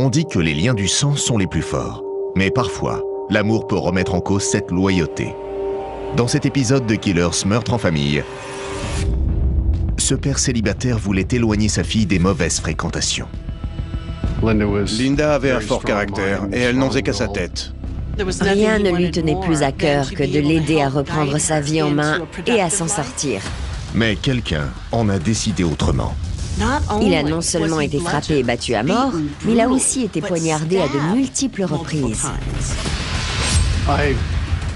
On dit que les liens du sang sont les plus forts. Mais parfois, l'amour peut remettre en cause cette loyauté. Dans cet épisode de Killers Meurtre en famille, ce père célibataire voulait éloigner sa fille des mauvaises fréquentations. Linda avait un fort caractère et elle n'en faisait qu'à sa tête. Rien ne lui tenait plus à cœur que de l'aider à reprendre sa vie en main et à s'en sortir. Mais quelqu'un en a décidé autrement. Il a non seulement été frappé et battu à mort, mais il a aussi été poignardé à de multiples reprises.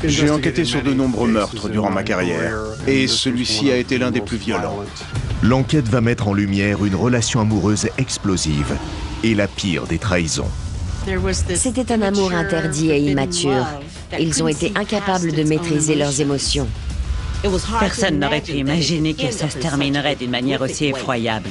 J'ai enquêté sur de nombreux meurtres durant ma carrière, et celui-ci a été l'un des plus violents. L'enquête va mettre en lumière une relation amoureuse explosive et la pire des trahisons. C'était un amour interdit et immature. Ils ont été incapables de maîtriser leurs émotions. Personne n'aurait pu imaginer que ça se terminerait d'une manière aussi effroyable.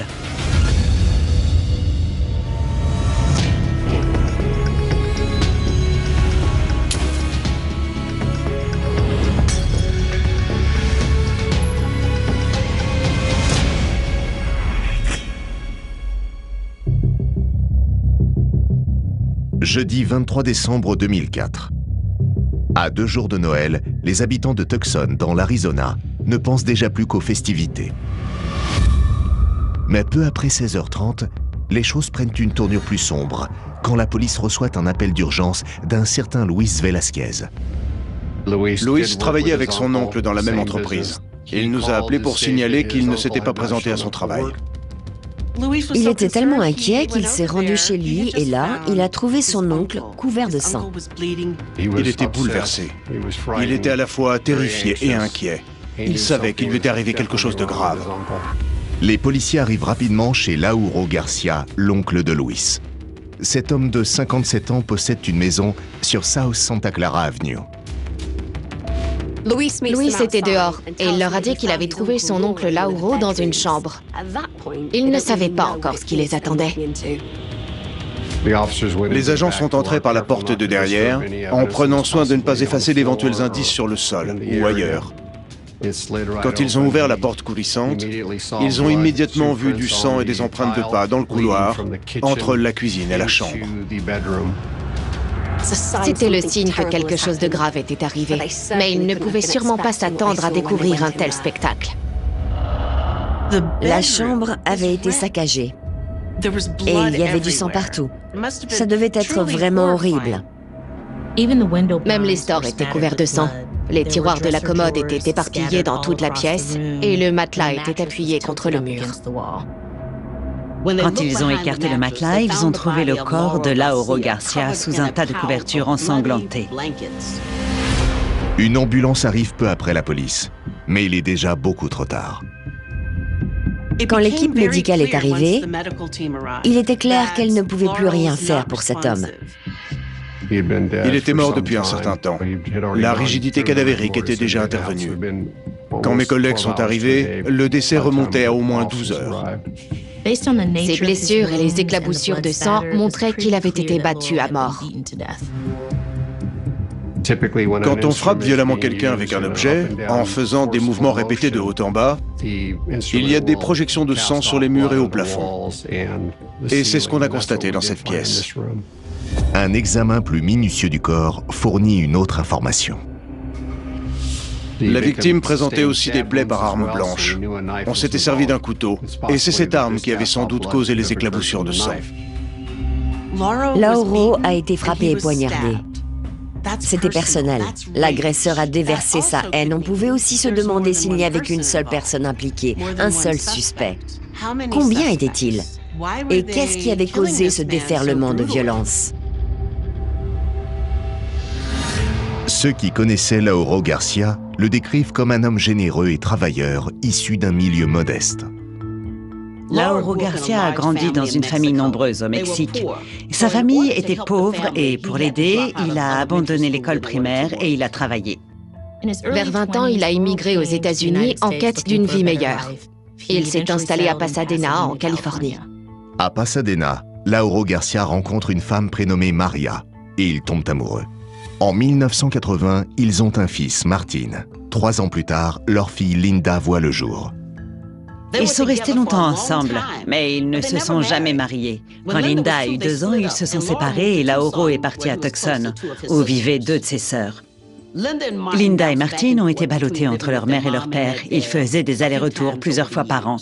Jeudi 23 décembre 2004. À 2 jours de Noël, les habitants de Tucson, dans l'Arizona, ne pensent déjà plus qu'aux festivités. Mais peu après 16h30, les choses prennent une tournure plus sombre quand la police reçoit un appel d'urgence d'un certain Luis Velasquez. Luis travaillait avec son oncle dans la même entreprise. Il nous a appelés pour signaler qu'il ne s'était pas présenté à son travail. Il était tellement inquiet qu'il s'est rendu chez lui et là, il a trouvé son oncle couvert de sang. Il était bouleversé. Il était à la fois terrifié et inquiet. Il savait qu'il lui était arrivé quelque chose de grave. Les policiers arrivent rapidement chez Lauro Garcia, l'oncle de Luis. Cet homme de 57 ans possède une maison sur South Santa Clara Avenue. Luis était dehors et il leur a dit qu'il avait trouvé son oncle Lauro dans une chambre. Il ne savait pas encore ce qui les attendait. Les agents sont entrés par la porte de derrière en prenant soin de ne pas effacer d'éventuels indices sur le sol ou ailleurs. Quand ils ont ouvert la porte coulissante, ils ont immédiatement vu du sang et des empreintes de pas dans le couloir entre la cuisine et la chambre. C'était le signe que quelque chose de grave était arrivé, mais ils ne pouvaient sûrement pas s'attendre à découvrir un tel La chambre avait été saccagée et il y avait du sang partout. Ça devait être vraiment horrible. Même les stores étaient couverts de sang. Les tiroirs de la commode étaient éparpillés dans toute la pièce et le matelas était appuyé contre le mur. Quand ils ont écarté le matelas, ils ont trouvé le corps de Lauro Garcia sous un tas de couvertures ensanglantées. Une ambulance arrive peu après la police, mais il est déjà beaucoup trop tard. Quand l'équipe médicale est arrivée, il était clair qu'elle ne pouvait plus rien faire pour cet homme. Il était mort depuis un certain temps. La rigidité cadavérique était déjà intervenue. Quand mes collègues sont arrivés, le décès remontait à au moins 12 heures. Ses blessures et les éclaboussures de sang montraient qu'il avait été battu à mort. Quand on frappe violemment quelqu'un avec un objet, en faisant des mouvements répétés de haut en bas, il y a des projections de sang sur les murs et au plafond. Et c'est ce qu'on a constaté dans cette pièce. Un examen plus minutieux du corps fournit une autre information. La victime présentait aussi des plaies par arme blanche. On s'était servi d'un couteau, et c'est cette arme qui avait sans doute causé les éclaboussures de sang. Lauro a été frappé et poignardé. C'était personnel. L'agresseur a déversé sa haine. On pouvait aussi se demander s'il n'y avait qu'une seule personne impliquée, un seul suspect. Combien était-il? Et qu'est-ce qui avait causé ce déferlement de violence? Ceux qui connaissaient Lauro Garcia le décrivent comme un homme généreux et travailleur issu d'un milieu modeste. Lauro Garcia a grandi dans une famille nombreuse au Mexique. Sa famille était pauvre et pour l'aider, il a abandonné l'école primaire et il a travaillé. Vers 20 ans, il a immigré aux États-Unis en quête d'une vie meilleure. Il s'est installé à Pasadena, en Californie. À Pasadena, Lauro Garcia rencontre une femme prénommée Maria et ils tombent amoureux. En 1980, ils ont un fils, Martin. 3 ans plus tard, leur fille Linda voit le jour. Ils sont restés longtemps ensemble, mais ils ne se sont jamais mariés. Quand Linda a eu 2 ans, ils se sont séparés et Lauro est parti à Tucson, où vivaient 2 de ses sœurs. Linda et Martin ont été ballottés entre leur mère et leur père. Ils faisaient des allers-retours plusieurs fois par an.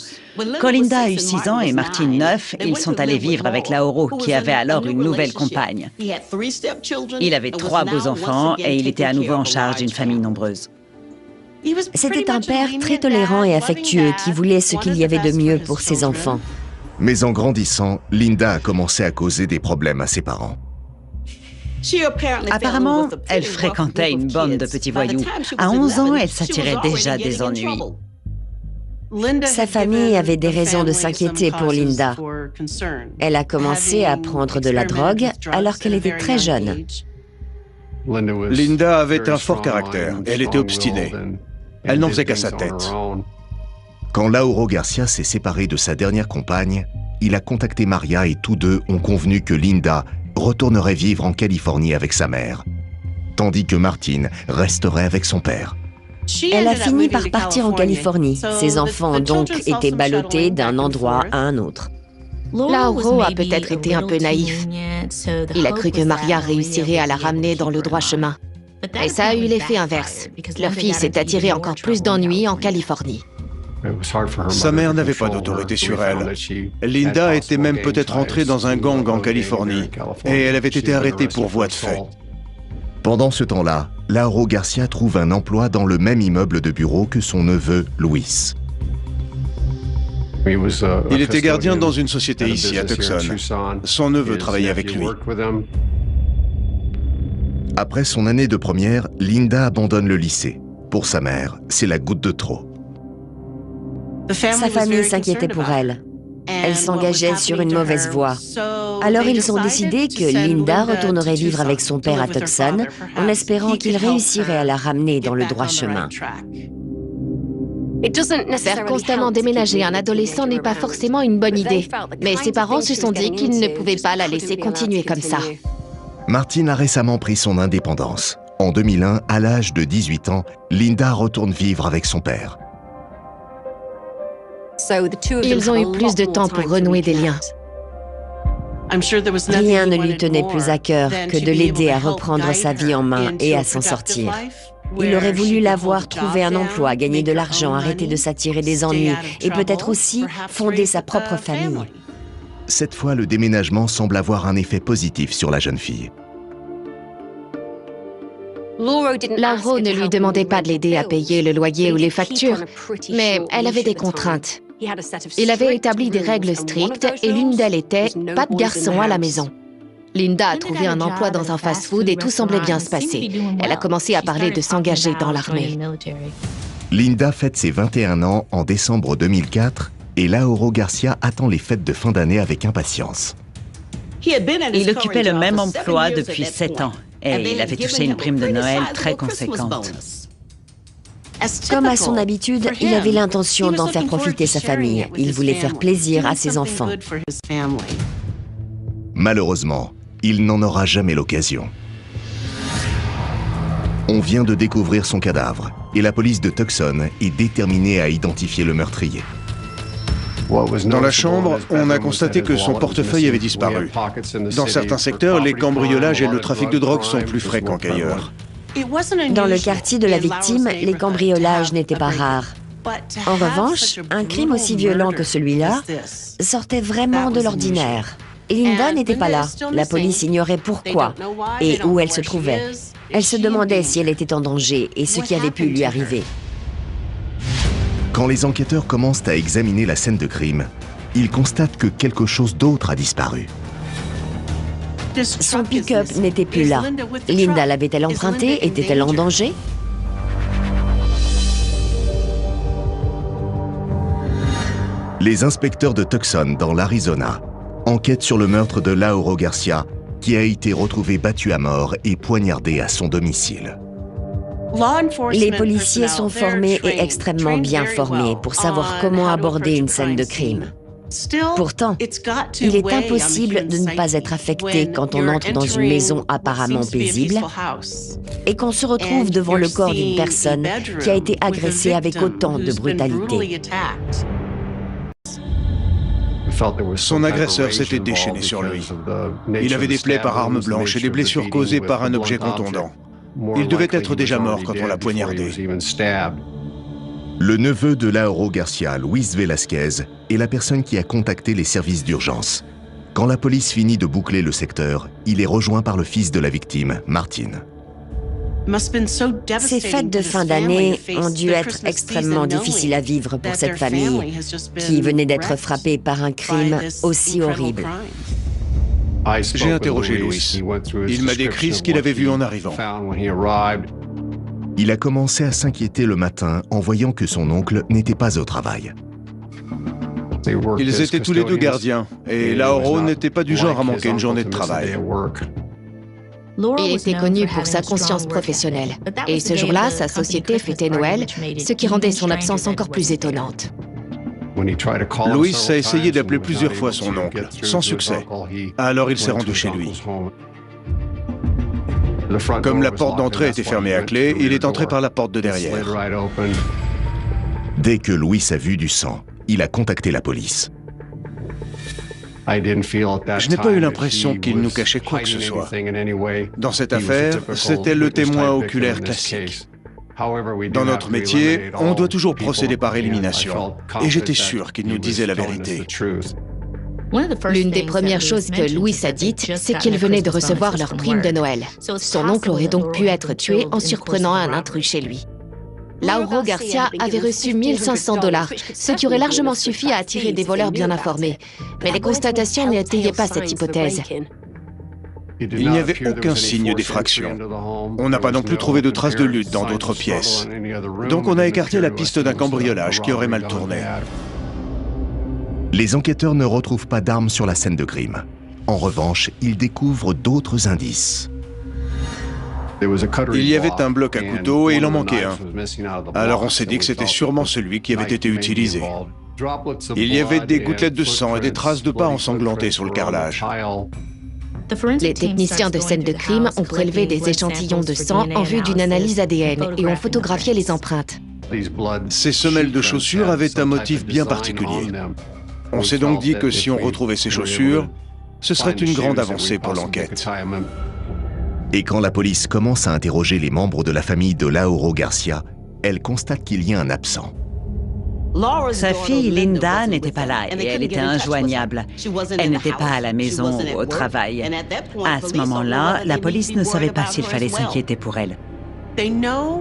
Quand Linda a eu 6 ans et Martin 9, ils sont allés vivre avec Lauro, qui avait alors une nouvelle compagne. Il avait 3 beaux enfants et il était à nouveau en charge d'une famille nombreuse. C'était un père très tolérant et affectueux qui voulait ce qu'il y avait de mieux pour ses enfants. Mais en grandissant, Linda a commencé à causer des problèmes à ses parents. Apparemment, elle fréquentait une bande de petits voyous. À 11 ans, elle s'attirait déjà des ennuis. Sa famille avait des raisons de s'inquiéter pour Linda. Elle a commencé à prendre de la drogue alors qu'elle était très jeune. Linda avait un fort caractère. Elle était obstinée. Elle n'en faisait qu'à sa tête. Quand Lauro Garcia s'est séparé de sa dernière compagne, il a contacté Maria et tous deux ont convenu que Linda retournerait vivre en Californie avec sa mère, tandis que Martin resterait avec son père. Elle a fini par partir en Californie. Ses enfants ont donc été ballottés d'un endroit à un autre. Lauro a peut-être été un peu naïf. Il a cru que Maria réussirait à la ramener dans le droit chemin. Et ça a eu l'effet inverse. Leur fille s'est attirée encore plus d'ennuis en Californie. Sa mère n'avait pas d'autorité sur elle. Linda était même peut-être entrée dans un gang en Californie et elle avait été arrêtée pour voie de fait. Pendant ce temps-là, Lauro Garcia trouve un emploi dans le même immeuble de bureau que son neveu Luis. Il était gardien dans une société ici à Tucson. Son neveu travaillait avec lui. Après son année de première, Linda abandonne le lycée. Pour sa mère, c'est la goutte de trop. Sa famille s'inquiétait pour elle. Elle s'engageait sur une mauvaise voie. Alors ils ont décidé que Linda retournerait vivre avec son père à Tucson en espérant qu'il réussirait à la ramener dans le droit chemin. Faire constamment déménager un adolescent n'est pas forcément une bonne idée. Mais ses parents se sont dit qu'ils ne pouvaient pas la laisser continuer comme ça. Martin a récemment pris son indépendance. En 2001, à l'âge de 18 ans, Linda retourne vivre avec son père. Ils ont eu plus de temps pour renouer des liens. Rien ne lui tenait plus à cœur que de l'aider à reprendre sa vie en main et à s'en sortir. Il aurait voulu la voir trouver un emploi, gagner de l'argent, arrêter de s'attirer des ennuis et peut-être aussi fonder sa propre famille. Cette fois, le déménagement semble avoir un effet positif sur la jeune fille. Lauro ne lui demandait pas de l'aider à payer le loyer ou les factures, mais elle avait des contraintes. Il avait établi des règles strictes et l'une d'elles était « pas de garçon à la maison ». Linda a trouvé un emploi dans un fast-food et tout semblait bien se passer. Elle a commencé à parler de s'engager dans l'armée. Linda fête ses 21 ans en décembre 2004 et Lauro Garcia attend les fêtes de fin d'année avec impatience. Il occupait le même emploi depuis 7 ans et il avait touché une prime de Noël très conséquente. Comme à son habitude, il avait l'intention d'en faire profiter sa famille. Il voulait faire plaisir à ses enfants. Malheureusement, il n'en aura jamais l'occasion. On vient de découvrir son cadavre et la police de Tucson est déterminée à identifier le meurtrier. Dans la chambre, on a constaté que son portefeuille avait disparu. Dans certains secteurs, les cambriolages et le trafic de drogue sont plus fréquents qu'ailleurs. Dans le quartier de la victime, les cambriolages n'étaient pas rares. En revanche, un crime aussi violent que celui-là sortait vraiment de l'ordinaire. Linda n'était pas là. La police ignorait pourquoi et où elle se trouvait. Elle se demandait si elle était en danger et ce qui avait pu lui arriver. Quand les enquêteurs commencent à examiner la scène de crime, ils constatent que quelque chose d'autre a disparu. Son pick-up n'était plus là. Linda l'avait-elle emprunté? Était-elle en danger? Les inspecteurs de Tucson, dans l'Arizona, enquêtent sur le meurtre de Lauro Garcia, qui a été retrouvé battu à mort et poignardé à son domicile. Les policiers sont formés et extrêmement bien formés pour savoir comment aborder une scène de crime. Pourtant, il est impossible de ne pas être affecté quand on entre dans une maison apparemment paisible et qu'on se retrouve devant le corps d'une personne qui a été agressée avec autant de brutalité. Son agresseur s'était déchaîné sur lui. Il avait des plaies par arme blanche et des blessures causées par un objet contondant. Il devait être déjà mort quand on l'a poignardé. Le neveu de Lauro Garcia, Luis Velasquez, est la personne qui a contacté les services d'urgence. Quand la police finit de boucler le secteur, il est rejoint par le fils de la victime, Martin. Ces fêtes de fin d'année ont dû être extrêmement difficiles à vivre pour cette famille qui venait d'être frappée par un crime aussi horrible. J'ai interrogé Luis. Il m'a décrit ce qu'il avait vu en arrivant. Il a commencé à s'inquiéter le matin en voyant que son oncle n'était pas au travail. Ils étaient tous les deux gardiens, et Lauro n'était pas du genre à manquer une journée de travail. Il était connu pour sa conscience professionnelle. Et ce jour-là, sa société fêtait Noël, ce qui rendait son absence encore plus étonnante. Luis a essayé d'appeler plusieurs fois son oncle, sans succès. Alors il s'est rendu chez lui. Comme la porte d'entrée était fermée à clé, il est entré par la porte de derrière. Dès que Luis a vu du sang, il a contacté la police. Je n'ai pas eu l'impression qu'il nous cachait quoi que ce soit. Dans cette affaire, c'était le témoin oculaire classique. Dans notre métier, on doit toujours procéder par élimination. Et j'étais sûr qu'il nous disait la vérité. L'une des premières choses que Luis a dites, c'est qu'il venait de recevoir leur prime de Noël. Son oncle aurait donc pu être tué en surprenant un intrus chez lui. Lauro Garcia avait reçu 1 500 $, ce qui aurait largement suffi à attirer des voleurs bien informés. Mais les constatations n'étayaient pas cette hypothèse. Il n'y avait aucun signe d'effraction. On n'a pas non plus trouvé de traces de lutte dans d'autres pièces. Donc on a écarté la piste d'un cambriolage qui aurait mal tourné. Les enquêteurs ne retrouvent pas d'armes sur la scène de crime. En revanche, ils découvrent d'autres indices. Il y avait un bloc à couteau et il en manquait un. Alors on s'est dit que c'était sûrement celui qui avait été utilisé. Il y avait des gouttelettes de sang et des traces de pas ensanglantés sur le carrelage. Les techniciens de scène de crime ont prélevé des échantillons de sang en vue d'une analyse ADN et ont photographié les empreintes. Ces semelles de chaussures avaient un motif bien particulier. On s'est donc dit que si on retrouvait ces chaussures, ce serait une grande avancée pour l'enquête. Et quand la police commence à interroger les membres de la famille de Lauro Garcia, elle constate qu'il y a un absent. Sa fille, Linda, n'était pas là et elle était injoignable. Elle n'était pas à la maison ou au travail. À ce moment-là, la police ne savait pas s'il fallait s'inquiéter pour elle.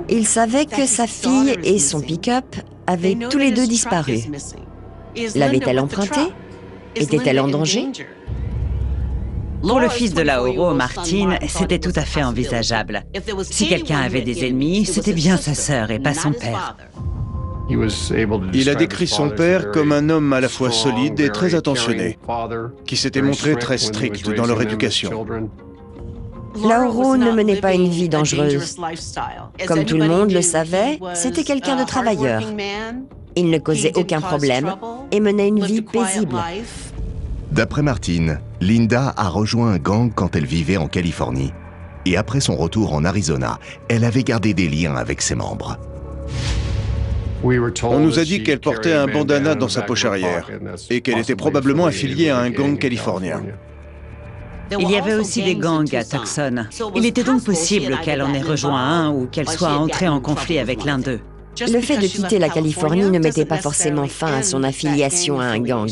Il savait que sa fille et son pick-up avaient tous les deux disparu. L'avait-elle emprunté? Était-elle en danger? Pour le fils de Lauro, Martin, c'était tout à fait envisageable. Si quelqu'un avait des ennemis, c'était bien sa sœur et pas son père. Il a décrit son père comme un homme à la fois solide et très attentionné, qui s'était montré très strict dans leur éducation. Lauro ne menait pas une vie dangereuse. Comme tout le monde le savait, c'était quelqu'un de travailleur. Il ne causait aucun problème et menait une vie paisible. D'après Martin, Linda a rejoint un gang quand elle vivait en Californie. Et après son retour en Arizona, elle avait gardé des liens avec ses membres. On nous a dit qu'elle portait un bandana dans sa poche arrière et qu'elle était probablement affiliée à un gang californien. Il y avait aussi des gangs à Tucson. Il était donc possible qu'elle en ait rejoint un ou qu'elle soit entrée en conflit avec l'un d'eux. Le fait de quitter la Californie ne mettait pas forcément fin à son affiliation à un gang.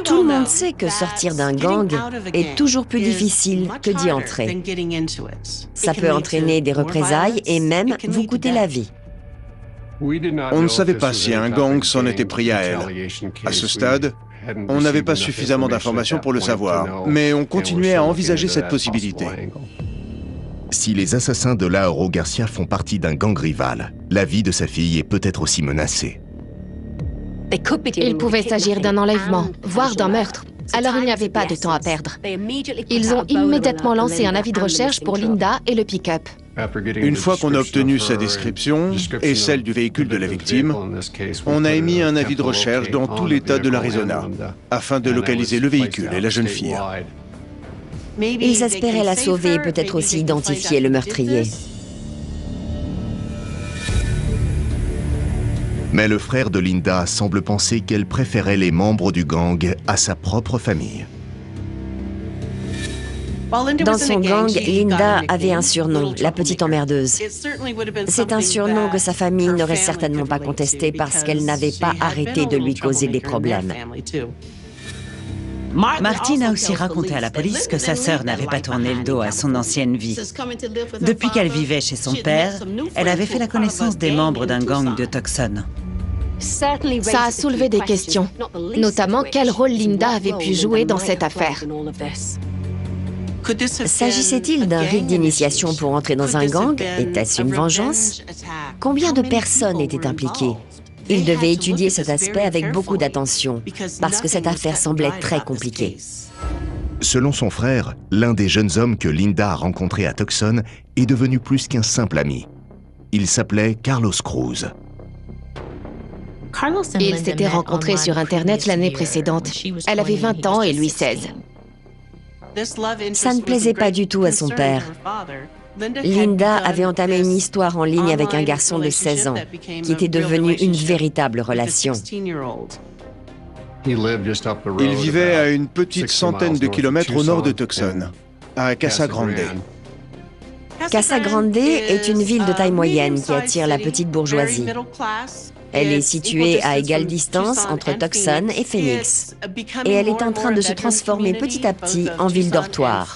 Tout le monde sait que sortir d'un gang est toujours plus difficile que d'y entrer. Ça peut entraîner des représailles et même vous coûter la vie. On ne savait pas si un gang s'en était pris à elle. À ce stade, on n'avait pas suffisamment d'informations pour le savoir, mais on continuait à envisager cette possibilité. Si les assassins de Lauro Garcia font partie d'un gang rival, la vie de sa fille est peut-être aussi menacée. Il pouvait s'agir d'un enlèvement, voire d'un meurtre. Alors il n'y avait pas de temps à perdre. Ils ont immédiatement lancé un avis de recherche pour Linda et le pick-up. Une fois qu'on a obtenu sa description et celle du véhicule de la victime, on a émis un avis de recherche dans tout l'État de l'Arizona afin de localiser le véhicule et la jeune fille. Ils espéraient la sauver et peut-être aussi identifier le meurtrier. Mais le frère de Linda semble penser qu'elle préférait les membres du gang à sa propre famille. Dans son gang, Linda avait un surnom, la petite emmerdeuse. C'est un surnom que sa famille n'aurait certainement pas contesté parce qu'elle n'avait pas arrêté de lui causer des problèmes. Martin a aussi raconté à la police que sa sœur n'avait pas tourné le dos à son ancienne vie. Depuis qu'elle vivait chez son père, elle avait fait la connaissance des membres d'un gang de Tucson. Ça a soulevé des questions, notamment quel rôle Linda avait pu jouer dans cette affaire. S'agissait-il d'un rite d'initiation pour entrer dans un gang? Était-ce une vengeance? Combien de personnes étaient impliquées? Il devait étudier cet aspect avec beaucoup d'attention, parce que cette affaire semblait très compliquée. Selon son frère, l'un des jeunes hommes que Linda a rencontré à Tucson est devenu plus qu'un simple ami. Il s'appelait Carlos Cruz. Ils s'étaient rencontrés sur Internet l'année précédente. Elle avait 20 ans et lui 16. Ça ne plaisait pas du tout à son père. Linda avait entamé une histoire en ligne avec un garçon de 16 ans, qui était devenu une véritable relation. Il vivait à une petite centaine de kilomètres au nord de Tucson, à Casa Grande. Casa Grande est une ville de taille moyenne qui attire la petite bourgeoisie. Elle est située à égale distance entre Tucson et Phoenix. Et elle est en train de se transformer petit à petit en ville dortoir.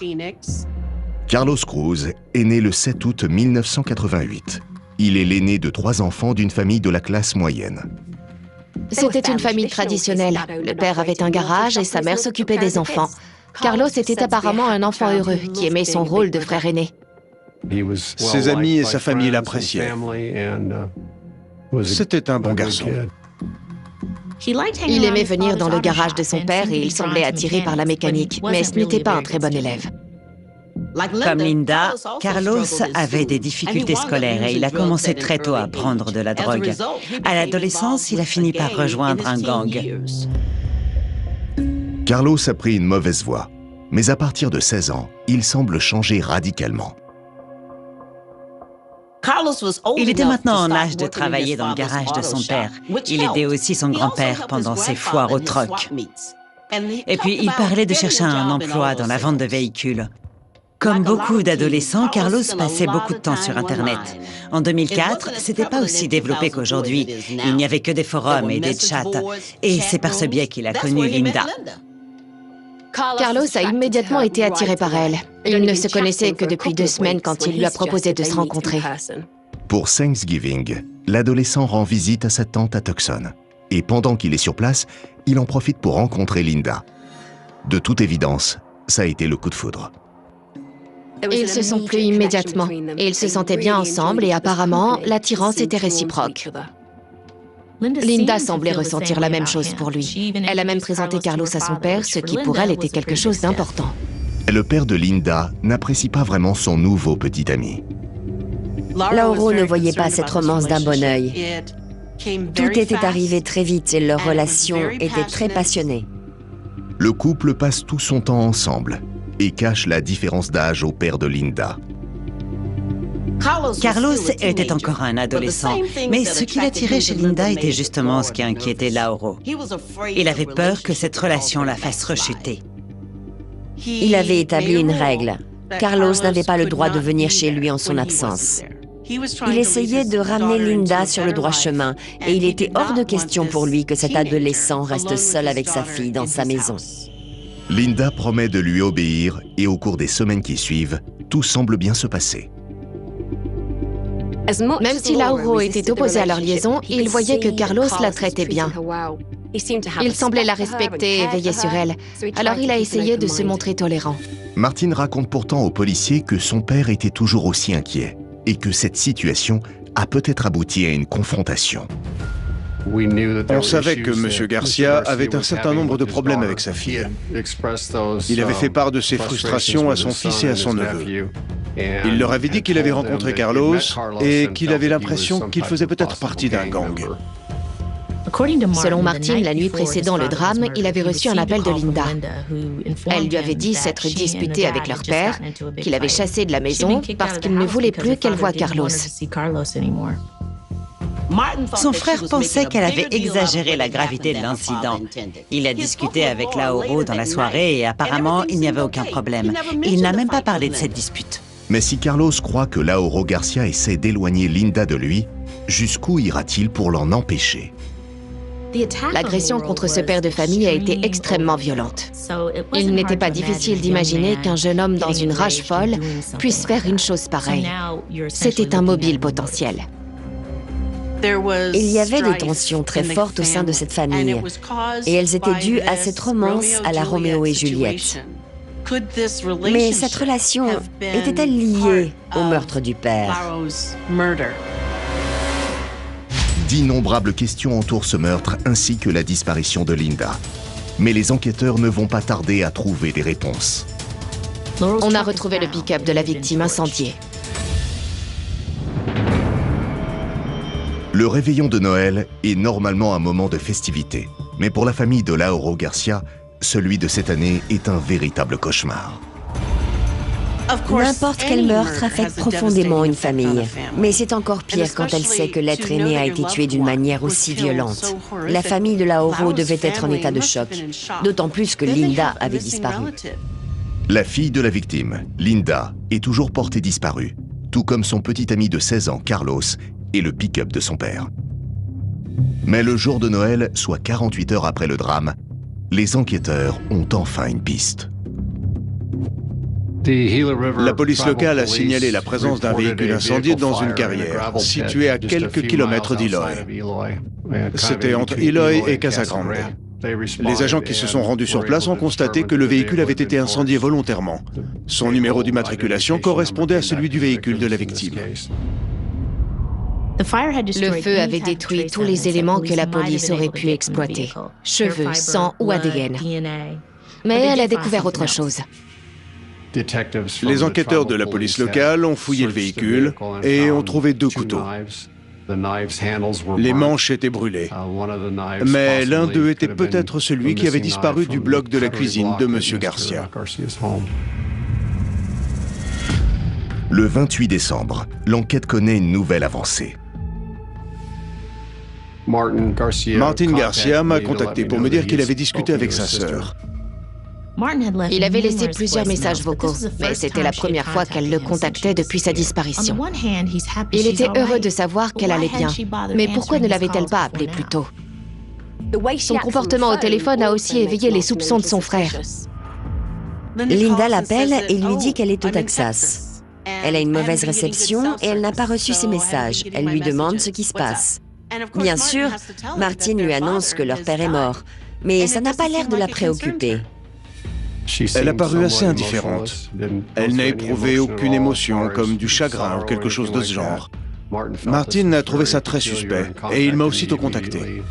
Carlos Cruz est né le 7 août 1988. Il est l'aîné de 3 enfants d'une famille de la classe moyenne. C'était une famille traditionnelle. Le père avait un garage et sa mère s'occupait des enfants. Carlos était apparemment un enfant heureux qui aimait son rôle de frère aîné. Ses amis et sa famille l'appréciaient. C'était un bon garçon. Il aimait venir dans le garage de son père et il semblait attiré par la mécanique, mais ce n'était pas un très bon élève. Comme Linda, Carlos avait des difficultés scolaires et il a commencé très tôt à prendre de la drogue. À l'adolescence, il a fini par rejoindre un gang. Carlos a pris une mauvaise voie, mais à partir de 16 ans, il semble changer radicalement. Il était maintenant en âge de travailler dans le garage de son père. Il aidait aussi son grand-père pendant ses foires au troc. Et puis, il parlait de chercher un emploi dans la vente de véhicules. Comme beaucoup d'adolescents, Carlos passait beaucoup de temps sur Internet. En 2004, c'était pas aussi développé qu'aujourd'hui. Il n'y avait que des forums et des chats. Et c'est par ce biais qu'il a connu Linda. Carlos a immédiatement été attiré par elle. Ils ne se connaissaient que depuis 2 semaines quand il lui a proposé de se rencontrer. Pour Thanksgiving, l'adolescent rend visite à sa tante à Tucson. Et pendant qu'il est sur place, il en profite pour rencontrer Linda. De toute évidence, ça a été le coup de foudre. Ils se sont plu immédiatement. Et ils se sentaient bien ensemble et apparemment, l'attirance était réciproque. Linda semblait ressentir la même chose pour lui. Elle a même présenté Carlos à son père, ce qui pour elle était quelque chose d'important. Le père de Linda n'apprécie pas vraiment son nouveau petit ami. Lauro ne voyait pas cette romance d'un bon œil. Tout était arrivé très vite et leur relation était très passionnée. Le couple passe tout son temps ensemble et cache la différence d'âge au père de Linda. Carlos était encore un adolescent, mais ce qui l'attirait chez Linda était justement ce qui inquiétait Lauro. Il avait peur que cette relation la fasse rechuter. Il avait établi une règle. Carlos n'avait pas le droit de venir chez lui en son absence. Il essayait de ramener Linda sur le droit chemin et il était hors de question pour lui que cet adolescent reste seul avec sa fille dans sa maison. Linda promet de lui obéir et au cours des semaines qui suivent, tout semble bien se passer. Même si Lauro était opposé à leur liaison, il voyait que Carlos la traitait bien. Il semblait la respecter et veiller sur elle, alors il a essayé de se montrer tolérant. Martin raconte pourtant aux policiers que son père était toujours aussi inquiet et que cette situation a peut-être abouti à une confrontation. On savait que M. Garcia avait un certain nombre de problèmes avec sa fille. Il avait fait part de ses frustrations à son fils et à son neveu. Il leur avait dit qu'il avait rencontré Carlos et qu'il avait l'impression qu'il faisait peut-être partie d'un gang. Selon Martin, la nuit précédant le drame, il avait reçu un appel de Linda. Elle lui avait dit s'être disputée avec leur père, qu'il avait chassé de la maison parce qu'il ne voulait plus qu'elle voie Carlos. Son frère pensait qu'elle avait exagéré la gravité de l'incident. Il a discuté avec Lauro dans la soirée et apparemment, il n'y avait aucun problème. Il n'a même pas parlé de cette dispute. Mais si Carlos croit que Lauro Garcia essaie d'éloigner Linda de lui, jusqu'où ira-t-il pour l'en empêcher? L'agression contre ce père de famille a été extrêmement violente. Il n'était pas difficile d'imaginer qu'un jeune homme dans une rage folle puisse faire une chose pareille. C'était un mobile potentiel. Il y avait des tensions très fortes au sein de cette famille, et elles étaient dues à cette romance à la Roméo et Juliette. Mais cette relation était-elle liée au meurtre du père? D'innombrables questions entourent ce meurtre ainsi que la disparition de Linda. Mais les enquêteurs ne vont pas tarder à trouver des réponses. On a retrouvé le pick-up de la victime incendié. Le réveillon de Noël est normalement un moment de festivité. Mais pour la famille de Lauro Garcia, celui de cette année est un véritable cauchemar. N'importe quel meurtre affecte profondément une famille. Mais c'est encore pire quand elle sait que l'être aîné a été tué d'une manière aussi violente. La famille de Lauro devait être en état de choc, d'autant plus que Linda avait disparu. La fille de la victime, Linda, est toujours portée disparue, tout comme son petit ami de 16 ans, Carlos, et le pick-up de son père. Mais le jour de Noël, soit 48 heures après le drame, les enquêteurs ont enfin une piste. La police locale a signalé la présence d'un véhicule incendié dans une carrière, située à quelques kilomètres d'Eloy. C'était entre Eloy et Casa Grande. Les agents qui se sont rendus sur place ont constaté que le véhicule avait été incendié volontairement. Son numéro d'immatriculation correspondait à celui du véhicule de la victime. Le feu avait détruit tous les éléments que la police aurait pu exploiter. Cheveux, sang ou ADN. Mais elle a découvert autre chose. Les enquêteurs de la police locale ont fouillé le véhicule et ont trouvé 2 couteaux. Les manches étaient brûlées, mais l'un d'eux était peut-être celui qui avait disparu du bloc de la cuisine de M. Garcia. Le 28 décembre, l'enquête connaît une nouvelle avancée. Martin Garcia m'a contacté pour me dire qu'il avait discuté avec sa sœur. Il avait laissé plusieurs messages vocaux, mais c'était la première fois qu'elle le contactait depuis sa disparition. Il était heureux de savoir qu'elle allait bien, mais pourquoi ne l'avait-elle pas appelé plus tôt? Son comportement au téléphone a aussi éveillé les soupçons de son frère. Linda l'appelle et lui dit qu'elle est au Texas. Elle a une mauvaise réception et elle n'a pas reçu ses messages. Elle lui demande ce qui se passe. Bien sûr, Martin lui annonce que leur père est mort, mais ça n'a pas l'air de la préoccuper. Elle a paru assez indifférente. Elle n'a éprouvé aucune émotion, comme du chagrin ou quelque chose de ce genre. Martin a trouvé ça très suspect, et il m'a aussitôt contacté.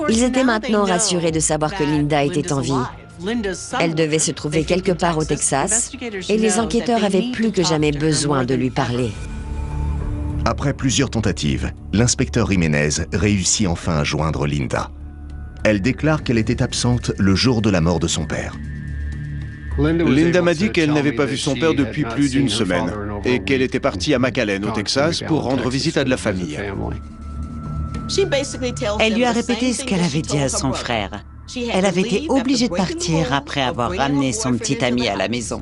Ils étaient maintenant rassurés de savoir que Linda était en vie. Elle devait se trouver quelque part au Texas, et les enquêteurs avaient plus que jamais besoin de lui parler. Après plusieurs tentatives, l'inspecteur Jiménez réussit enfin à joindre Linda. Elle déclare qu'elle était absente le jour de la mort de son père. Linda m'a dit qu'elle n'avait pas vu son père depuis plus d'1 semaine et qu'elle était partie à McAllen, au Texas, pour rendre visite à de la famille. Elle lui a répété ce qu'elle avait dit à son frère. Elle avait été obligée de partir après avoir ramené son petit ami à la maison.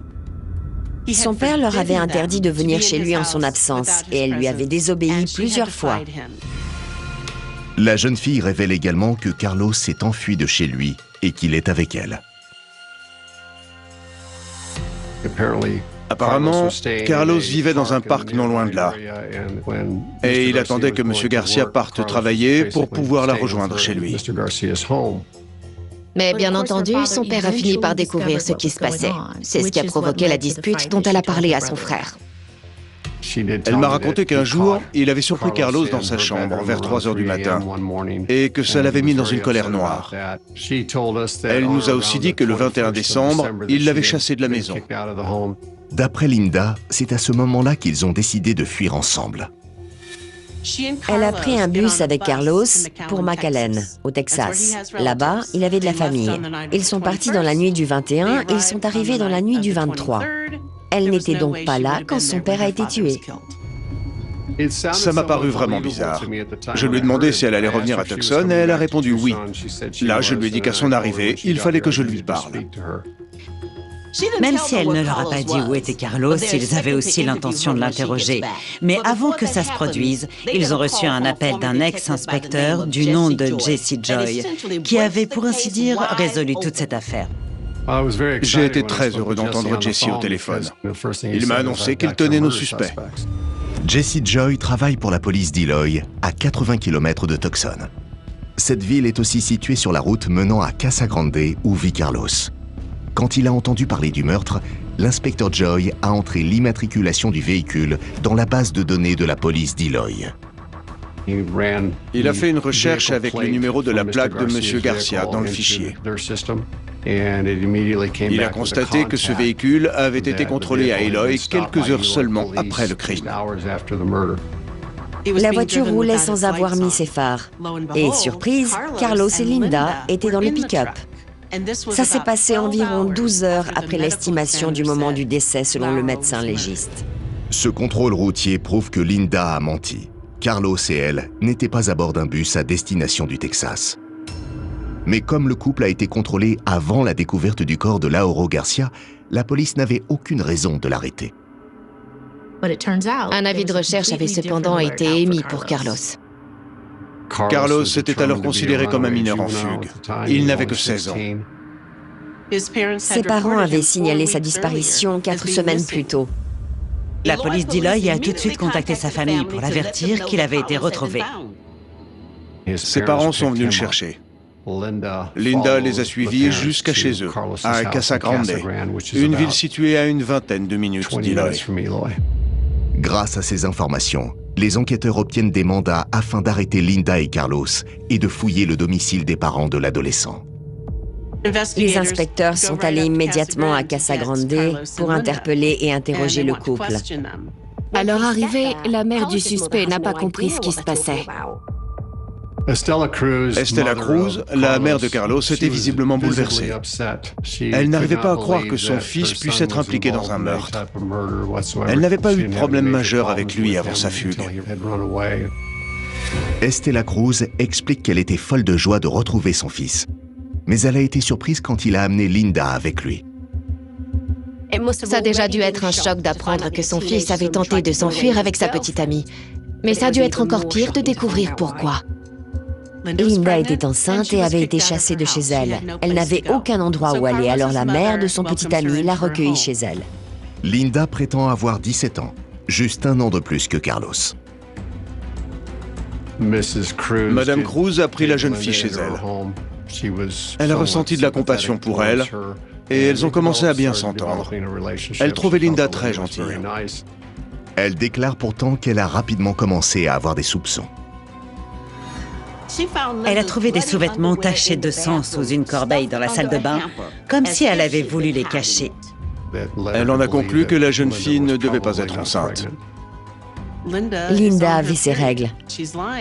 Son père leur avait interdit de venir chez lui en son absence et elle lui avait désobéi plusieurs fois. La jeune fille révèle également que Carlos s'est enfui de chez lui et qu'il est avec elle. Apparemment, Carlos vivait dans un parc non loin de là. Et il attendait que M. Garcia parte travailler pour pouvoir la rejoindre chez lui. Mais bien entendu, son père a fini par découvrir ce qui se passait. C'est ce qui a provoqué la dispute dont elle a parlé à son frère. Elle m'a raconté qu'un jour, il avait surpris Carlos dans sa chambre vers 3 heures du matin et que ça l'avait mis dans une colère noire. Elle nous a aussi dit que le 21 décembre, il l'avait chassé de la maison. D'après Linda, c'est à ce moment-là qu'ils ont décidé de fuir ensemble. Elle a pris un bus avec Carlos pour McAllen, au Texas. Là-bas, il avait de la famille. Ils sont partis dans la nuit du 21 et ils sont arrivés dans la nuit du 23. Elle n'était donc pas là quand son père a été tué. Ça m'a paru vraiment bizarre. Je lui ai demandé si elle allait revenir à Tucson et elle a répondu oui. Là, je lui ai dit qu'à son arrivée, il fallait que je lui parle. Même si elle ne leur a pas dit où était Carlos, ils avaient aussi l'intention de l'interroger. Mais avant que ça se produise, ils ont reçu un appel d'un ex-inspecteur du nom de Jesse Joy, qui avait, pour ainsi dire, résolu toute cette affaire. J'ai été très heureux d'entendre Jesse au téléphone. Il m'a annoncé qu'il tenait nos suspects. Jesse Joy travaille pour la police d'Eloy, à 80 km de Tucson. Cette ville est aussi située sur la route menant à Casa Grande, où vit Carlos. Quand il a entendu parler du meurtre, l'inspecteur Joy a entré l'immatriculation du véhicule dans la base de données de la police d'Eloy. Il a fait une recherche avec le numéro de la plaque de M. Garcia dans le fichier. Il a constaté que ce véhicule avait été contrôlé à Eloy quelques heures seulement après le crime. La voiture roulait sans avoir mis ses phares. Et surprise, Carlos et Linda étaient dans le pick-up. Ça s'est passé environ 12 heures après l'estimation du moment du décès selon le médecin légiste. Ce contrôle routier prouve que Linda a menti. Carlos et elle n'étaient pas à bord d'un bus à destination du Texas. Mais comme le couple a été contrôlé avant la découverte du corps de Lauro Garcia, la police n'avait aucune raison de l'arrêter. Un avis de recherche avait cependant été émis pour Carlos. Carlos était alors considéré comme un mineur en fugue. Il n'avait que 16 ans. Ses parents avaient signalé sa disparition 4 semaines plus tôt. La police d'Eloy a tout de suite contacté sa famille pour l'avertir qu'il avait été retrouvé. Ses parents sont venus le chercher. Linda les a suivis jusqu'à chez eux, à Casa Grande, une ville située à une vingtaine de minutes d'Eloy. Grâce à ces informations, les enquêteurs obtiennent des mandats afin d'arrêter Linda et Carlos et de fouiller le domicile des parents de l'adolescent. Les inspecteurs sont allés immédiatement à Casa Grande pour interpeller et interroger le couple. À leur arrivée, la mère du suspect n'a pas compris ce qui se passait. Estela Cruz, la mère de Carlos, était visiblement bouleversée. Elle n'arrivait pas à croire que son fils puisse être impliqué dans un meurtre. Elle n'avait pas eu de problème majeur avec lui avant sa fugue. Estela Cruz explique qu'elle était folle de joie de retrouver son fils. Mais elle a été surprise quand il a amené Linda avec lui. Ça a déjà dû être un choc d'apprendre que son fils avait tenté de s'enfuir avec sa petite amie. Mais ça a dû être encore pire de découvrir pourquoi. Linda était enceinte et avait été chassée de chez elle. Elle n'avait aucun endroit où aller, alors la mère de son petit ami l'a recueillie chez elle. Linda prétend avoir 17 ans, juste un an de plus que Carlos. Madame Cruz a pris la jeune fille chez elle. Elle a ressenti de la compassion pour elle et elles ont commencé à bien s'entendre. Elle trouvait Linda très gentille. Elle déclare pourtant qu'elle a rapidement commencé à avoir des soupçons. Elle a trouvé des sous-vêtements tachés de sang sous une corbeille dans la salle de bain, comme si elle avait voulu les cacher. Elle en a conclu que la jeune fille ne devait pas être enceinte. Linda avait ses règles.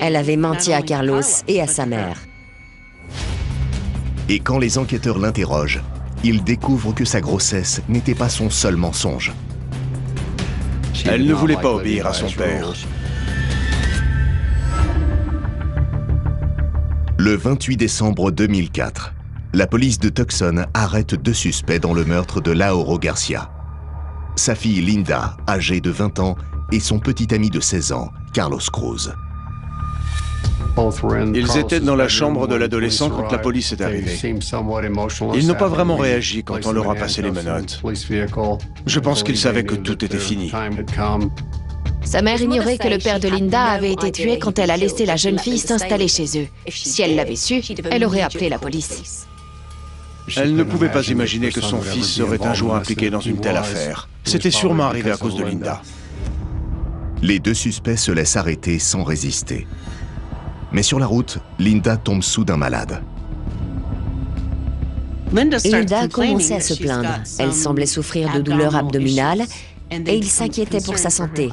Elle avait menti à Carlos et à sa mère. Et quand les enquêteurs l'interrogent, ils découvrent que sa grossesse n'était pas son seul mensonge. Elle ne voulait pas obéir à son père. Le 28 décembre 2004, la police de Tucson arrête 2 suspects dans le meurtre de Lauro Garcia. Sa fille Linda, âgée de 20 ans, et son petit ami de 16 ans, Carlos Cruz. Ils étaient dans la chambre de l'adolescent quand la police est arrivée. Ils n'ont pas vraiment réagi quand on leur a passé les menottes. Je pense qu'ils savaient que tout était fini. Sa mère ignorait que le père de Linda avait été tué quand elle a laissé la jeune fille s'installer chez eux. Si elle l'avait su, elle aurait appelé la police. Elle ne pouvait pas imaginer que son fils serait un jour impliqué dans une telle affaire. C'était sûrement arrivé à cause de Linda. Les 2 suspects se laissent arrêter sans résister. Mais sur la route, Linda tombe soudain malade. Linda a commencé à se plaindre. Elle semblait souffrir de douleurs abdominales et il s'inquiétait pour sa santé.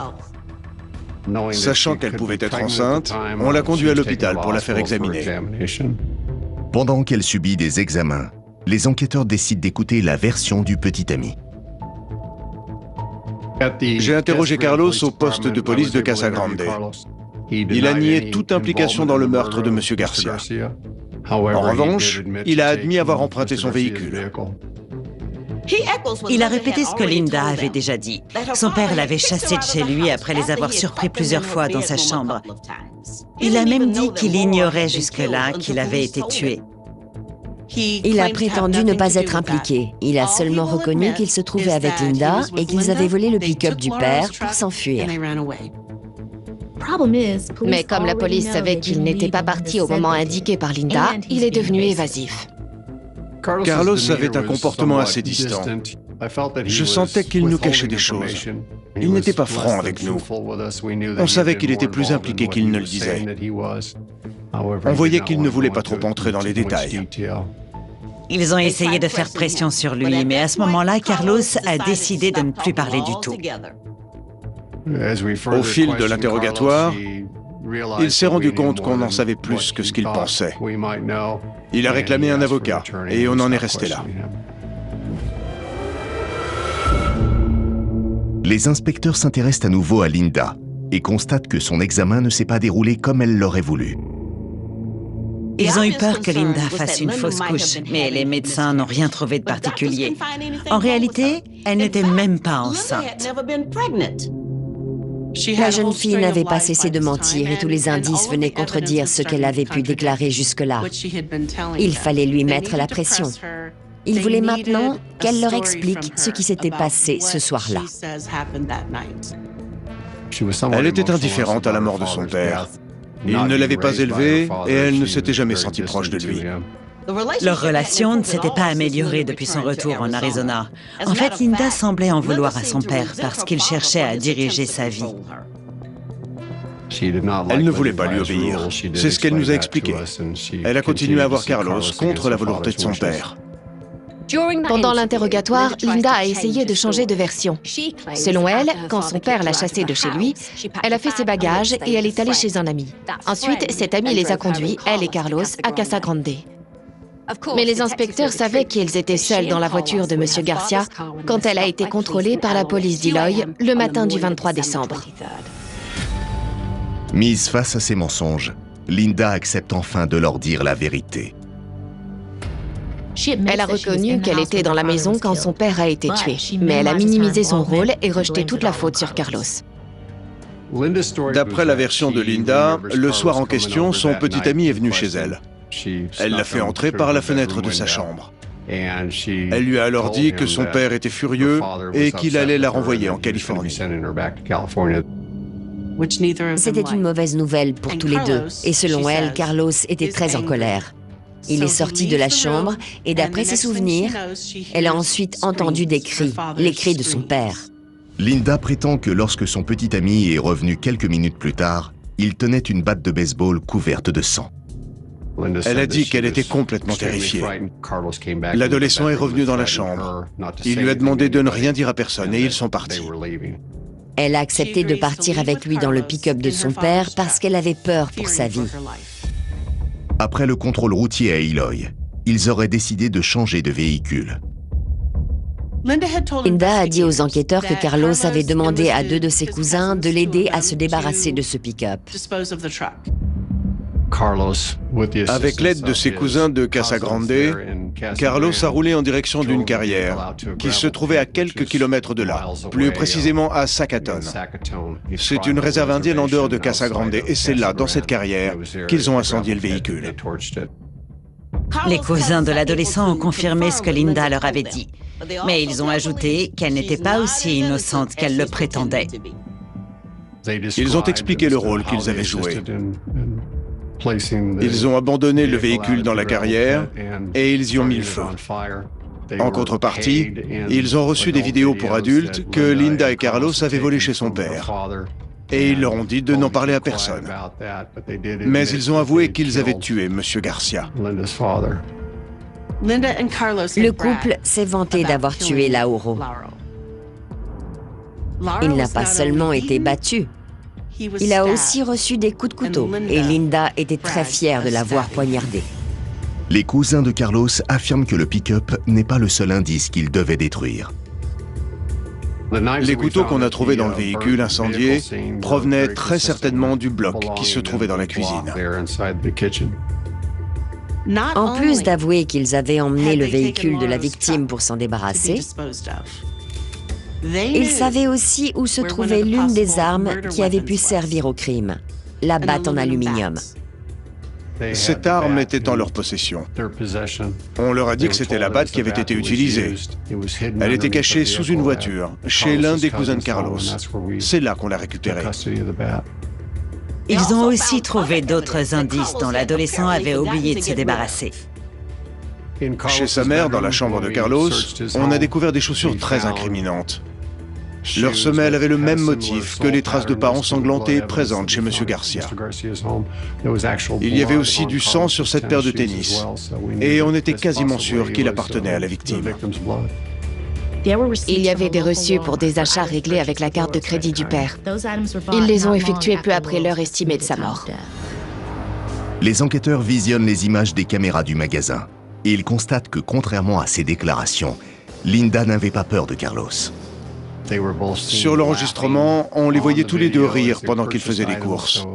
Sachant qu'elle pouvait être enceinte, on l'a conduite à l'hôpital pour la faire examiner. Pendant qu'elle subit des examens, les enquêteurs décident d'écouter la version du petit ami. J'ai interrogé Carlos au poste de police de Casa Grande. Il a nié toute implication dans le meurtre de M. Garcia. En revanche, il a admis avoir emprunté son véhicule. Il a répété ce que Linda avait déjà dit. Son père l'avait chassé de chez lui après les avoir surpris plusieurs fois dans sa chambre. Il a même dit qu'il ignorait jusque-là qu'il avait été tué. Il a prétendu ne pas être impliqué. Il a seulement reconnu qu'il se trouvait avec Linda et qu'ils avaient volé le pick-up du père pour s'enfuir. Mais comme la police savait qu'il n'était pas parti au moment indiqué par Linda, il est devenu évasif. Carlos avait un comportement assez distant. Je sentais qu'il nous cachait des choses. Il n'était pas franc avec nous. On savait qu'il était plus impliqué qu'il ne le disait. On voyait qu'il ne voulait pas trop entrer dans les détails. Ils ont essayé de faire pression sur lui, mais à ce moment-là, Carlos a décidé de ne plus parler du tout. Au fil de l'interrogatoire, il s'est rendu compte qu'on en savait plus que ce qu'il pensait. Il a réclamé un avocat, et on en est resté là. Les inspecteurs s'intéressent à nouveau à Linda et constatent que son examen ne s'est pas déroulé comme elle l'aurait voulu. Ils ont eu peur que Linda fasse une fausse couche, mais les médecins n'ont rien trouvé de particulier. En réalité, elle n'était même pas enceinte. La jeune fille n'avait pas cessé de mentir et tous les indices venaient contredire ce qu'elle avait pu déclarer jusque-là. Il fallait lui mettre la pression. Il voulait maintenant qu'elle leur explique ce qui s'était passé ce soir-là. Elle était indifférente à la mort de son père. Il ne l'avait pas élevée et elle ne s'était jamais sentie proche de lui. Leur relation ne s'était pas améliorée depuis son retour en Arizona. En fait, Linda semblait en vouloir à son père parce qu'il cherchait à diriger sa vie. Elle ne voulait pas lui obéir. C'est ce qu'elle nous a expliqué. Elle a continué à voir Carlos contre la volonté de son père. Pendant l'interrogatoire, Linda a essayé de changer de version. Selon elle, quand son père l'a chassée de chez lui, elle a fait ses bagages et elle est allée chez un ami. Ensuite, cet ami les a conduits, elle et Carlos, à Casa Grande. Mais les inspecteurs savaient qu'ils étaient seuls dans la voiture de M. Garcia quand elle a été contrôlée par la police d'Eloy le matin du 23 décembre. Mise face à ces mensonges, Linda accepte enfin de leur dire la vérité. Elle a reconnu qu'elle était dans la maison quand son père a été tué, mais elle a minimisé son rôle et rejeté toute la faute sur Carlos. D'après la version de Linda, le soir en question, son petit ami est venu chez elle. Elle l'a fait entrer par la fenêtre de sa chambre. Elle lui a alors dit que son père était furieux et qu'il allait la renvoyer en Californie. C'était une mauvaise nouvelle pour tous les deux, et selon elle, Carlos était très en colère. Il est sorti de la chambre et d'après ses souvenirs, elle a ensuite entendu des cris, les cris de son père. Linda prétend que lorsque son petit ami est revenu quelques minutes plus tard, il tenait une batte de baseball couverte de sang. Elle a dit qu'elle était complètement terrifiée. L'adolescent est revenu dans la chambre. Il lui a demandé de ne rien dire à personne et ils sont partis. Elle a accepté de partir avec lui dans le pick-up de son père parce qu'elle avait peur pour sa vie. Après le contrôle routier à Eloy, ils auraient décidé de changer de véhicule. Linda a dit aux enquêteurs que Carlos avait demandé à 2 de ses cousins de l'aider à se débarrasser de ce pick-up. Avec l'aide de ses cousins de Casa Grande, Carlos a roulé en direction d'une carrière qui se trouvait à quelques kilomètres de là, plus précisément à Sacaton. C'est une réserve indienne en dehors de Casa Grande et c'est là, dans cette carrière, qu'ils ont incendié le véhicule. Les cousins de l'adolescent ont confirmé ce que Linda leur avait dit, mais ils ont ajouté qu'elle n'était pas aussi innocente qu'elle le prétendait. Ils ont expliqué le rôle qu'ils avaient joué. Ils ont abandonné le véhicule dans la carrière et ils y ont mis le feu. En contrepartie, ils ont reçu des vidéos pour adultes que Linda et Carlos avaient volées chez son père. Et ils leur ont dit de n'en parler à personne. Mais ils ont avoué qu'ils avaient tué M. Garcia. Le couple s'est vanté d'avoir tué Lauro. Il n'a pas seulement été battu, il a aussi reçu des coups de couteau et Linda était très fière de l'avoir poignardé. Les cousins de Carlos affirment que le pick-up n'est pas le seul indice qu'ils devaient détruire. Les couteaux qu'on a trouvés dans le véhicule incendié provenaient très certainement du bloc qui se trouvait dans la cuisine. En plus d'avouer qu'ils avaient emmené le véhicule de la victime pour s'en débarrasser, ils savaient aussi où se trouvait l'une des armes qui avait pu servir au crime, la batte en aluminium. Cette arme était en leur possession. On leur a dit que c'était la batte qui avait été utilisée. Elle était cachée sous une voiture, chez l'un des cousins de Carlos. C'est là qu'on l'a récupérée. Ils ont aussi trouvé d'autres indices dont l'adolescent avait oublié de se débarrasser. Chez sa mère, dans la chambre de Carlos, on a découvert des chaussures très incriminantes. Leur semelle avait le même motif que les traces de pas ensanglantées présentes chez M. Garcia. Il y avait aussi du sang sur cette paire de tennis, et on était quasiment sûr qu'il appartenait à la victime. Il y avait des reçus pour des achats réglés avec la carte de crédit du père. Ils les ont effectués peu après l'heure estimée de sa mort. Les enquêteurs visionnent les images des caméras du magasin et ils constatent que, contrairement à ses déclarations, Linda n'avait pas peur de Carlos. Sur l'enregistrement, on les voyait tous les deux rire pendant qu'ils faisaient les courses.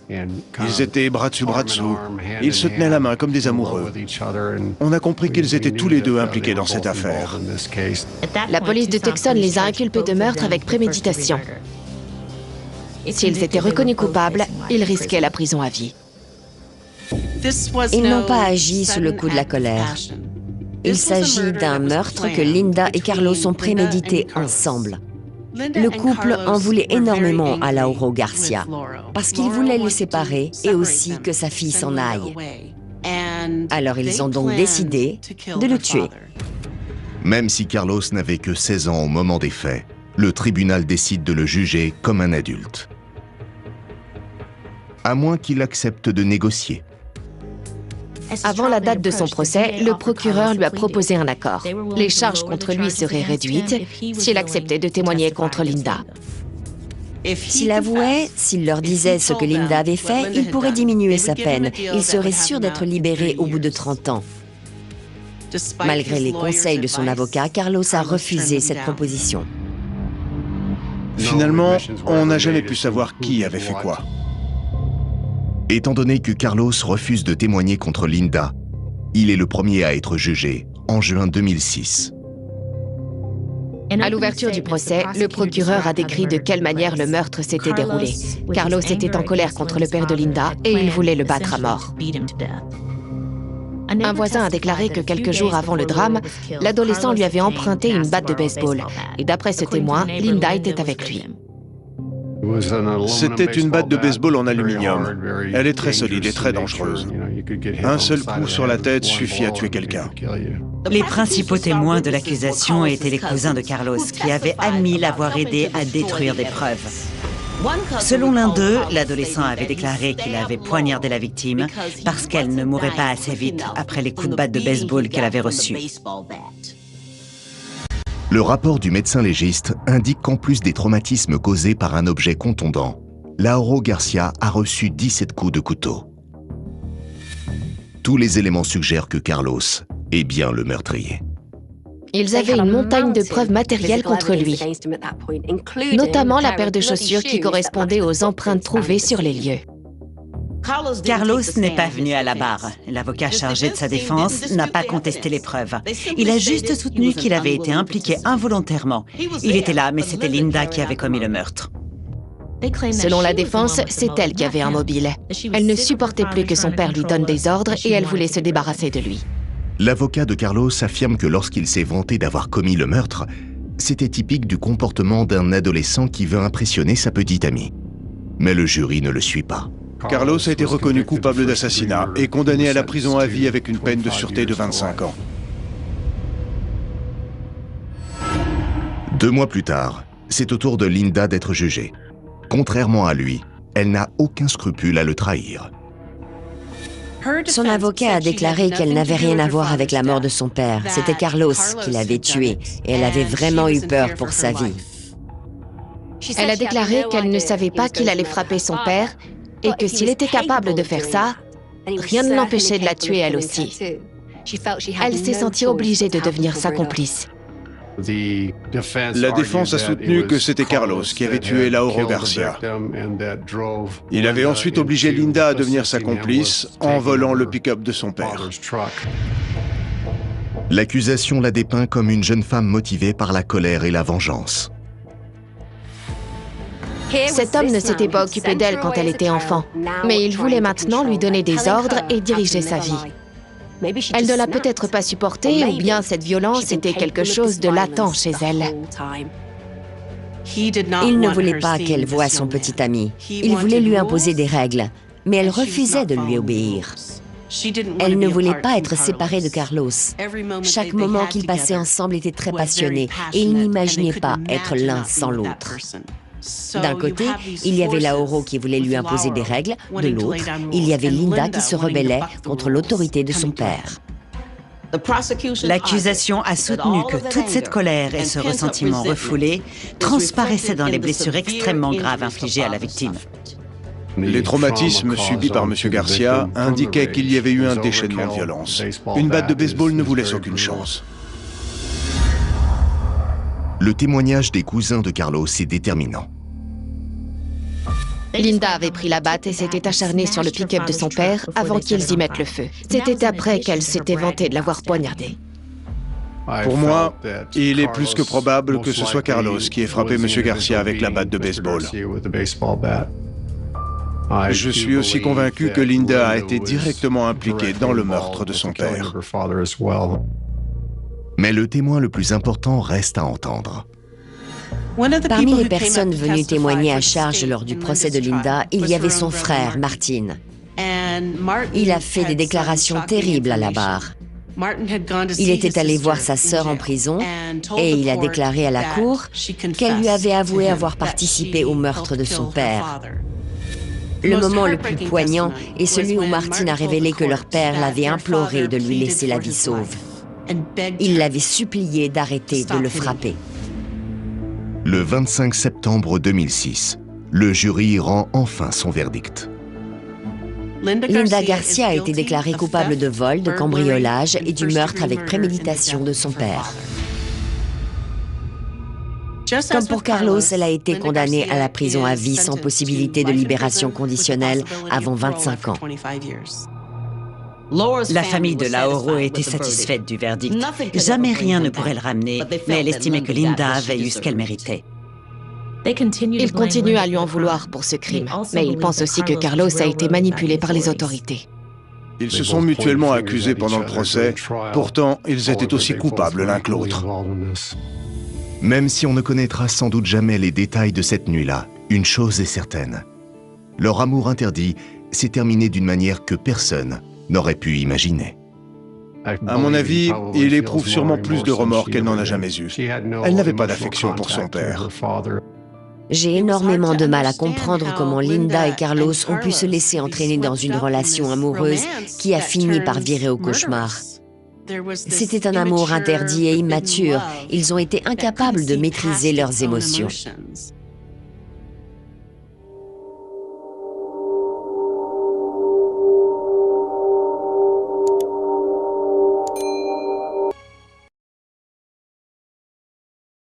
Ils étaient bras dessous. Ils se tenaient la main comme des amoureux. On a compris qu'ils étaient tous les deux impliqués dans cette affaire. La police de Tucson les a inculpés de meurtre avec préméditation. S'ils étaient reconnus coupables, ils risquaient la prison à vie. Ils n'ont pas agi sous le coup de la colère. Il s'agit d'un meurtre que Linda et Carlos ont prémédité ensemble. Le couple en voulait énormément à Lauro Garcia, parce qu'il voulait les séparer et aussi que sa fille s'en aille. Alors ils ont donc décidé de le tuer. Même si Carlos n'avait que 16 ans au moment des faits, le tribunal décide de le juger comme un adulte. À moins qu'il accepte de négocier. Avant la date de son procès, le procureur lui a proposé un accord. Les charges contre lui seraient réduites s'il acceptait de témoigner contre Linda. S'il avouait, s'il leur disait ce que Linda avait fait, il pourrait diminuer sa peine. Il serait sûr d'être libéré au bout de 30 ans. Malgré les conseils de son avocat, Carlos a refusé cette proposition. Finalement, on n'a jamais pu savoir qui avait fait quoi. Étant donné que Carlos refuse de témoigner contre Linda, il est le premier à être jugé en juin 2006. À l'ouverture du procès, le procureur a décrit de quelle manière le meurtre s'était déroulé. Carlos était en colère contre le père de Linda et il voulait le battre à mort. Un voisin a déclaré que quelques jours avant le drame, l'adolescent lui avait emprunté une batte de baseball. Et d'après ce témoin, Linda était avec lui. C'était une batte de baseball en aluminium. Elle est très solide et très dangereuse. Un seul coup sur la tête suffit à tuer quelqu'un. Les principaux témoins de l'accusation étaient les cousins de Carlos, qui avaient admis l'avoir aidé à détruire des preuves. Selon l'un d'eux, l'adolescent avait déclaré qu'il avait poignardé la victime parce qu'elle ne mourrait pas assez vite après les coups de batte de baseball qu'elle avait reçus. Le rapport du médecin légiste indique qu'en plus des traumatismes causés par un objet contondant, Lauro Garcia a reçu 17 coups de couteau. Tous les éléments suggèrent que Carlos est bien le meurtrier. Ils avaient une montagne de preuves matérielles contre lui, notamment la paire de chaussures qui correspondait aux empreintes trouvées sur les lieux. Carlos n'est pas venu à la barre. L'avocat chargé de sa défense n'a pas contesté les preuves. Il a juste soutenu qu'il avait été impliqué involontairement. Il était là, mais c'était Linda qui avait commis le meurtre. Selon la défense, c'est elle qui avait un mobile. Elle ne supportait plus que son père lui donne des ordres et elle voulait se débarrasser de lui. L'avocat de Carlos affirme que lorsqu'il s'est vanté d'avoir commis le meurtre, c'était typique du comportement d'un adolescent qui veut impressionner sa petite amie. Mais le jury ne le suit pas. Carlos a été reconnu coupable d'assassinat et condamné à la prison à vie avec une peine de sûreté de 25 ans. 2 mois plus tard, c'est au tour de Linda d'être jugée. Contrairement à lui, elle n'a aucun scrupule à le trahir. Son avocat a déclaré qu'elle n'avait rien à voir avec la mort de son père. C'était Carlos qui l'avait tuée et elle avait vraiment eu peur pour sa vie. Elle a déclaré qu'elle ne savait pas qu'il allait frapper son père et que s'il était capable de faire ça, rien ne l'empêchait de la tuer elle aussi. Elle s'est sentie obligée de devenir sa complice. La défense a soutenu que c'était Carlos qui avait tué Lauro Garcia. Il avait ensuite obligé Linda à devenir sa complice en volant le pick-up de son père. L'accusation la dépeint comme une jeune femme motivée par la colère et la vengeance. Cet homme ne s'était pas occupé d'elle quand elle était enfant, mais il voulait maintenant lui donner des ordres et diriger sa vie. Elle ne l'a peut-être pas supporté, ou bien cette violence était quelque chose de latent chez elle. Il ne voulait pas qu'elle voie son petit ami. Il voulait lui imposer des règles, mais elle refusait de lui obéir. Elle ne voulait pas être séparée de Carlos. Chaque moment qu'ils passaient ensemble était très passionné et ils n'imaginaient pas être l'un sans l'autre. D'un côté, il y avait Lauro qui voulait lui imposer des règles, de l'autre, il y avait Linda qui se rebellait contre l'autorité de son père. L'accusation a soutenu que toute cette colère et ce ressentiment refoulé transparaissaient dans les blessures extrêmement graves infligées à la victime. Les traumatismes subis par M. Garcia indiquaient qu'il y avait eu un déchaînement de violence. Une batte de baseball ne vous laisse aucune chance. Le témoignage des cousins de Carlos est déterminant. Linda avait pris la batte et s'était acharnée sur le pick-up de son père avant qu'ils y mettent le feu. C'était après qu'elle s'était vantée de l'avoir poignardé. Pour moi, il est plus que probable que ce soit Carlos qui ait frappé M. Garcia avec la batte de baseball. Je suis aussi convaincu que Linda a été directement impliquée dans le meurtre de son père. Mais le témoin le plus important reste à entendre. Parmi les personnes venues témoigner à charge lors du procès de Linda, il y avait son frère, Martin. Il a fait des déclarations terribles à la barre. Il était allé voir sa sœur en prison et il a déclaré à la cour qu'elle lui avait avoué avoir participé au meurtre de son père. Le moment le plus poignant est celui où Martin a révélé que leur père l'avait imploré de lui laisser la vie sauve. Il l'avait supplié d'arrêter de le frapper. Le 25 septembre 2006, le jury rend enfin son verdict. Linda Garcia a été déclarée coupable de vol, de cambriolage et du meurtre avec préméditation de son père. Comme pour Carlos, elle a été condamnée à la prison à vie sans possibilité de libération conditionnelle avant 25 ans. La famille de Lauro était satisfaite du verdict. Jamais rien ne pourrait le ramener, mais elle estimait que Linda avait eu ce qu'elle méritait. Ils continuent à lui en vouloir pour ce crime, mais ils pensent aussi que Carlos a été manipulé par les autorités. Ils se sont mutuellement accusés pendant le procès, pourtant ils étaient aussi coupables l'un que l'autre. Même si on ne connaîtra sans doute jamais les détails de cette nuit-là, une chose est certaine. Leur amour interdit s'est terminé d'une manière que personne n'aurait pu imaginer. À mon avis, il éprouve sûrement plus de remords qu'elle n'en a jamais eu. Elle n'avait pas d'affection pour son père. J'ai énormément de mal à comprendre comment Linda et Carlos ont pu se laisser entraîner dans une relation amoureuse qui a fini par virer au cauchemar. C'était un amour interdit et immature. Ils ont été incapables de maîtriser leurs émotions.